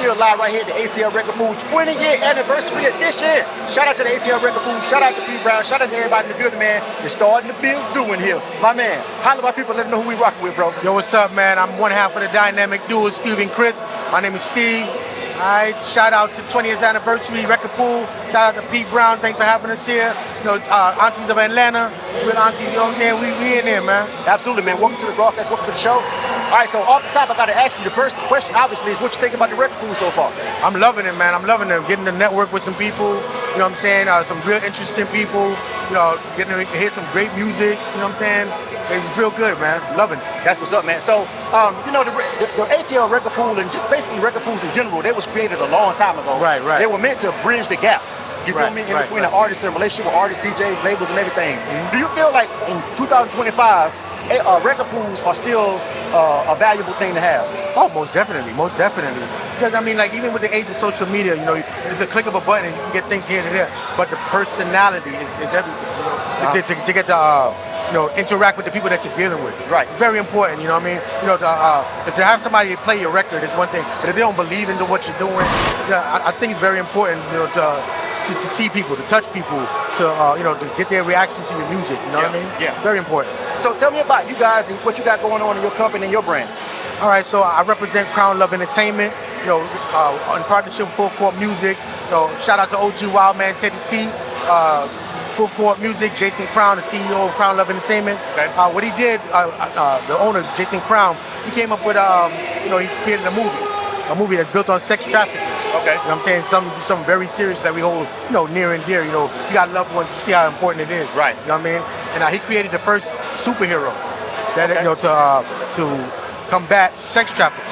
still live right here at the ATL Record Pool 20-year anniversary edition. Shout out to the ATL Record Pool. Shout out to P. Brown. Shout out to everybody in the building, man. It's starting to build zoo in here. My man, holla my people, let them know who we rocking with, bro. Yo, what's up, man? I'm one half of the dynamic duo, SteveNChris. My name is Steve. All right, shout out to 20th anniversary Record Pool. Shout out to P. Brown. Thanks for having us here. You know, aunties of Atlanta, real aunties. You know what I'm saying? We in there, man. Absolutely, man. Welcome to the broadcast. Welcome to the show. All right, so off the top, I got to ask you. The first question, obviously, is what you think about the Record Pool so far? I'm loving it, man. I'm loving it. Getting to network with some people. You know what I'm saying? Some real interesting people. You know, getting to hear some great music. You know what I'm saying? It's real good, man. Loving it. That's what's up, man. So, you know, the ATL Record Pool and just basically record pools in general, they was created a long time ago. Right. They were meant to bridge the gap. You feel me? In between the artists and relationship with artists, DJs, labels, and everything. Do you feel like in 2025, record pools are still a valuable thing to have? Oh, most definitely. Because I mean, like, even with the age of social media, you know, it's a click of a button and you can get things here and there. But the personality is everything. You know, to get to you know, interact with the people that you're dealing with. Right. Very important. You know what I mean? You know, to have somebody play your record is one thing, but if they don't believe into what you're doing, you know, I think it's very important. You know, to see people, to touch people, to you know, to get their reaction to your music. You know what I mean? Yeah. Very important. So tell me about you guys and what you got going on in your company and your brand. All right, so I represent Crown Love Entertainment, you know, in partnership with Full Court Music. You know, shout out to OG Wildman Teddy T, Full Court Music, Jason Crown, the CEO of Crown Love Entertainment. Okay. What he did, the owner, Jason Crown, he came up with, you know, he created a movie that's built on sex trafficking. Okay. You know what I'm saying? Some very serious that we hold, you know, near and dear. You know, you got loved ones to see how important it is. Right. You know what I mean? And he created the first superhero that, you know, to combat sex trafficking.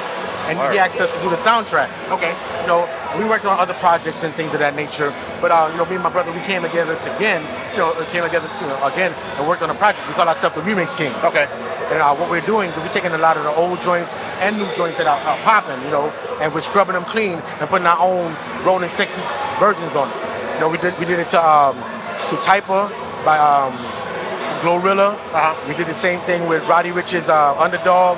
And he asked us to do the soundtrack. Okay. You know, we worked on other projects and things of that nature. But you know, me and my brother, we came together again. You know, again and worked on a project. We call ourselves the Remix King. Okay. And what we're doing is we're taking a lot of the old joints and new joints that are popping, you know, and we're scrubbing them clean and putting our own grown and sexy versions on it. You know, we did it to Typer by Glorilla. We did the same thing with Roddy Ricch's Underdog,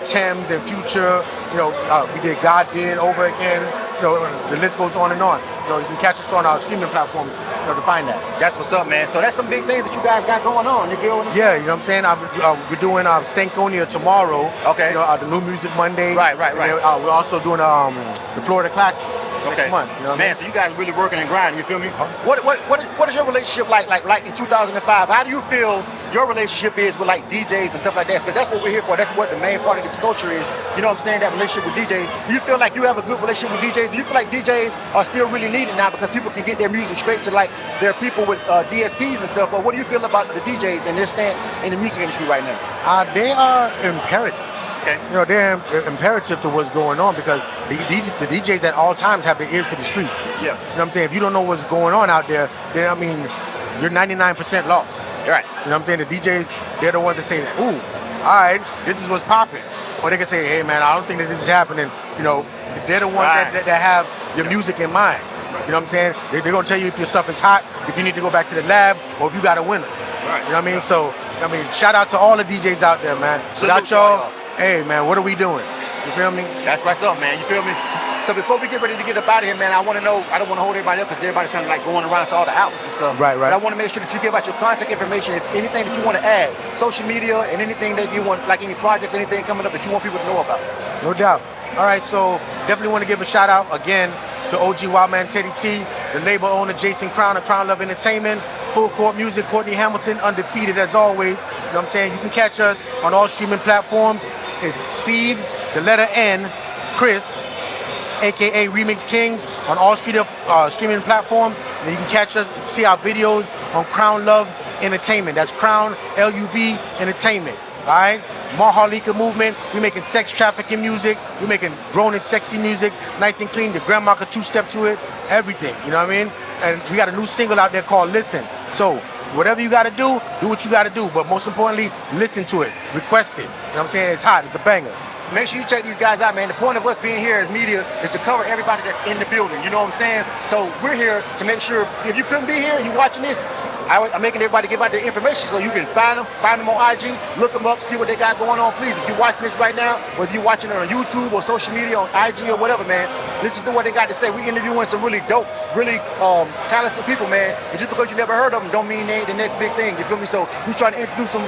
Thames and Future. You know, we did God Did Over Again. You know, the list goes on and on. You know, you can catch us on our streaming platforms, you know, to find that. That's what's up, man. So that's some big things that you guys got going on. You feel what I'm saying? Yeah, you know what I'm saying? We're doing Stankonia tomorrow. Okay. You know, the New Music Monday. Right. And then, we're also doing the Florida Classic next month. You know what man, so you guys are really working and grinding. You feel me? What is your relationship like in 2005? How do you feel your relationship is with like DJs and stuff like that? Because that's what we're here for. That's what the main part of this culture is. You know what I'm saying? That relationship with DJs. Do you feel like you have a good relationship with DJs? Do you feel like DJs are still really needed now because people can get their music straight to like their people with DSPs and stuff? But what do you feel about the DJs and their stance in the music industry right now? They are imperative. Okay. You know, they're imperative to what's going on because the DJs at all times have their ears to the streets. Yeah. You know what I'm saying? If you don't know what's going on out there, then I mean, you're 99% lost. Right. You know what I'm saying? The DJs, they're the ones that say, ooh, all right, this is what's popping. Or they can say, hey man, I don't think that this is happening. You know, they're the ones that have your music in mind. You know what I'm saying? They're gonna tell you if your stuff is hot, if you need to go back to the lab, or if you got a winner. Right. You know what I mean? So, I mean, shout out to all the DJs out there, man. Without y'all, hey man, what are we doing? You feel me? That's what's up, man. You feel me? So before we get ready to get up out of here, man, I want to know, I don't want to hold everybody up because everybody's kind of like going around to all the outlets and stuff. Right. But I want to make sure that you give out your contact information, if anything that you want to add, social media and anything that you want, like any projects, anything coming up that you want people to know about. No doubt. All right, so definitely want to give a shout out again to OG Wildman Teddy T, the label owner Jason Crown of Crown Love Entertainment, Full Court Music, Courtney Hamilton, undefeated as always. You know what I'm saying? You can catch us on all streaming platforms. It's Steve, the letter N, Chris, aka Remix Kings, on all streaming platforms. And you can catch us, see our videos on Crown Love Entertainment. That's Crown LUV Entertainment. All right, Maharlika movement. We making sex trafficking music. We making grown and sexy music, nice and clean. Your grandma could two-step to it. Everything. You know what I mean? And we got a new single out there called "Listen." So whatever you got to do what you got to do. But most importantly, listen to it. Request it. You know what I'm saying? It's hot. It's a banger. Make sure you check these guys out, man. The point of us being here as media is to cover everybody that's in the building. You know what I'm saying? So we're here to make sure if you couldn't be here and you're watching this, I'm making everybody give out their information so you can find them on IG, look them up, see what they got going on. Please, if you're watching this right now, whether you're watching it on YouTube or social media, on IG or whatever, man, listen to what they got to say. We interviewing some really dope, really talented people, man. And just because you never heard of them don't mean they ain't the next big thing, you feel me? So we trying to introduce them.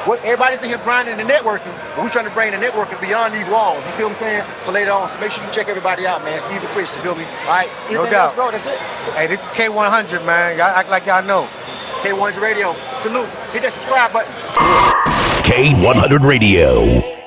What everybody's in here grinding and networking, but we're trying to bring the networking beyond these walls. You feel what I'm saying? So later on, so make sure you check everybody out, man. SteveNChris, you feel me? All right. Anything No doubt. else, bro? That's it. Hey, this is K100, man. Y'all act like y'all know. K100 Radio. Salute. Hit that subscribe button. K100 Radio.